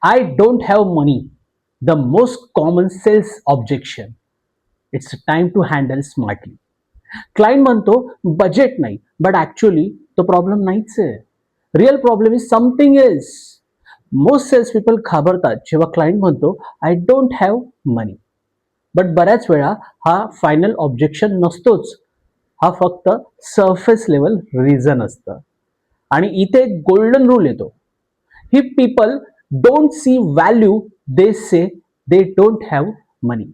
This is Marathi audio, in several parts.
I don't have money. The most common sales objection. It's time to handle smartly. Client म्हणतो बजेट नाही, बट ऍक्च्युअली तो प्रॉब्लेम नाहीच आहे. Real problem is something else. Most sales people घाबरतात जेव्हा क्लायंट म्हणतो I don't have money. But बऱ्याच वेळा हा फायनल ऑब्जेक्शन नसतोच. हा फक्त सरफेस लेवल रिझन असतं. आणि इथे एक गोल्डन रूल येतो. ही people don't see value, they say they don't have money.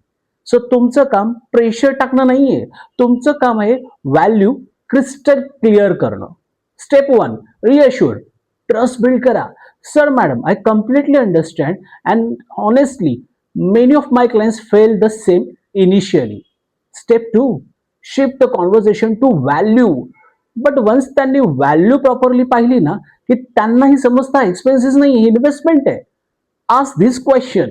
So तुमचं काम प्रेशर टाकणं नाहीये, तुमचं काम आहे व्हॅल्यू क्रिस्टल क्लिअर करणं. स्टेप 1, रिअश्युअर, ट्रस्ट बिल्ड करा. Sir madam, I completely understand and honestly many of my clients fell the same initially. Step 2, shift the conversation to value. But once त्यांनी व्हॅल्यू प्रॉपरली पाहिली ना, की त्यांनाही समजता एक्सपेन्सेस नाही, इन्व्हेस्टमेंट आहे. Ask this question.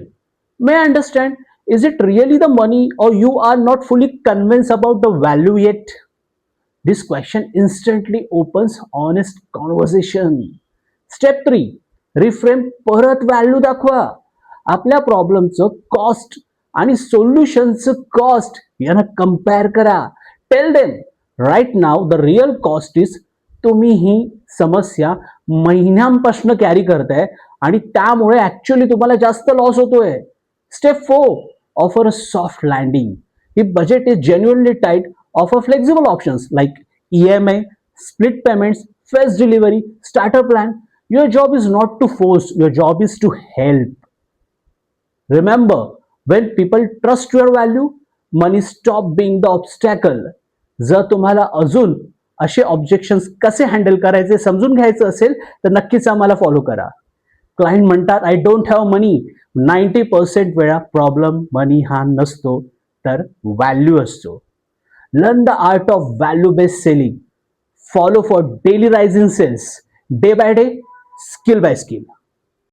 May I understand, is it really the money or you are not fully convinced about the value yet? This question instantly opens honest conversation. Step 3, reframe. परत व्हॅल्यू दाखवा. आपल्या प्रॉब्लेमचं कॉस्ट आणि सोल्युशनचं कॉस्ट यांना कंपेअर करा. Tell them right now the real cost is, तुम्ही ही समस्या महिन्यांपासून कॅरी करताय आणि त्यामुळे ऍक्च्युअली तुम्हाला जास्त लॉस होतोय. Step 4, offer a soft landing. If budget is genuinely tight, offer flexible options like EMI, split payments, fast delivery, starter plan. Your job is not to force, your job is to help. Remember, when people trust your value, money stop being the obstacle. जर तुम्हाला अजून असे ऑब्जेक्शन्स कसे हँडल करायचे समजून घ्यायचं असेल तर नक्कीच आम्हाला फॉलो करा. क्लायंट म्हणतात आय डोंट हॅव मनी, 90% वेळा प्रॉब्लेम मनी हा नसतो तर व्हॅल्यू असतो. Learn the art of value based selling. Follow for daily rise in sales. Day by day, skill by skill.